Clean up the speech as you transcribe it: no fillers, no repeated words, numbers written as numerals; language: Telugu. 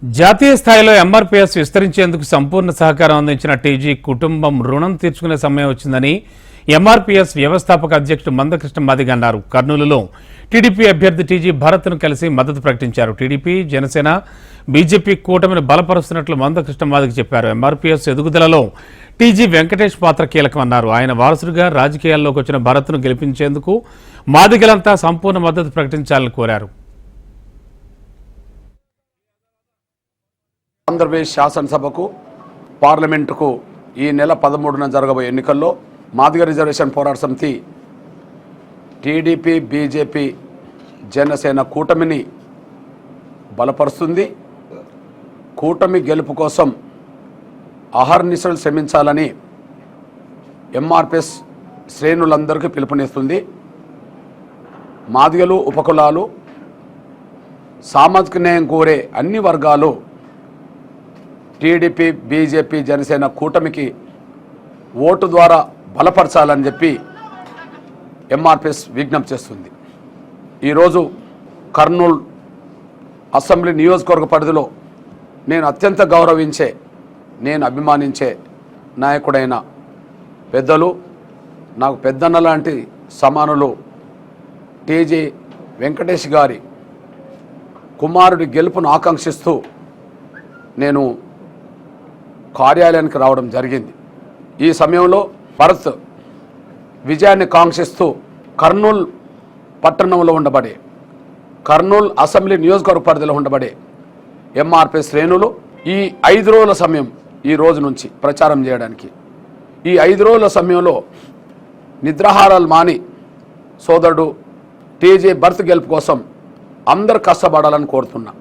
జాతీయ స్థాయిలో ఎంఆర్పీఎస్ విస్తరించేందుకు సంపూర్ణ సహకారం అందించిన టీజీ కుటుంబం రుణం తీర్చుకునే సమయం వచ్చిందని ఎంఆర్పీఎస్ వ్యవస్థాపక అధ్యక్షుడు మందకృష్ణ మాదిగ అన్నారు. కర్నూలులో టీడీపీ అభ్యర్థి టీజీ భరత్ను కలిసి మద్దతు ప్రకటించారు. టీడీపీ, జనసేన, బీజేపీ కూటమిని బలపరుస్తున్నట్లు మందకృష్ణ మాదిగ చెప్పారు. ఎంఆర్పీఎస్ ఎదుగుదలలో టీజీ వెంకటేష్ పాత్ర కీలకమన్నారు. ఆయన వారసుడిగా రాజకీయాల్లోకి వచ్చిన భరత్ను గెలిపించేందుకు మాదిగలంతా సంపూర్ణ మద్దతు ప్రకటించాలని కోరారు. ఆంధ్రప్రదేశ్ శాసనసభకు, పార్లమెంటుకు ఈ నెల 13న జరగబోయే ఎన్నికల్లో మాదిగ రిజర్వేషన్ పోరాట సమితి టీడీపీ, బీజేపీ, జనసేన కూటమిని బలపరుస్తుంది. కూటమి గెలుపు కోసం అహర్నిశలు శ్రమించాలని ఎంఆర్పీఎస్ శ్రేణులందరికీ పిలుపునిస్తుంది. మాదిగలు, ఉపకులాలు, సామాజిక న్యాయం కోరే అన్ని వర్గాలు టీడీపీ, బీజేపీ, జనసేన కూటమికి ఓటు ద్వారా బలపరచాలని చెప్పి ఎంఆర్పీఎస్ విజ్ఞప్తి చేస్తుంది. ఈరోజు కర్నూలు అసెంబ్లీ నియోజకవర్గ పరిధిలో నేను అత్యంత గౌరవించే, నేను అభిమానించే నాయకుడైన పెద్దలు, నాకు పెద్దన్న లాంటి సమానులు టీజీ వెంకటేష్ గారి కుమారుడి గెలుపును ఆకాంక్షిస్తూ నేను కార్యాలయానికి రావడం జరిగింది. ఈ సమయంలో భరత్ విజయాన్ని కాంక్షిస్తూ కర్నూలు పట్టణంలో ఉండబడే, కర్నూలు అసెంబ్లీ నియోజకవర్గ పరిధిలో ఉండబడే ఎంఆర్పీ శ్రేణులు ఈ 5 రోజుల సమయం, ఈ రోజు నుంచి ప్రచారం చేయడానికి, ఈ 5 రోజుల సమయంలో నిద్రాహారాలు మాని సోదరుడు టీజీ భరత్ గెలుపు కోసం అందరు కష్టపడాలని కోరుతున్నా.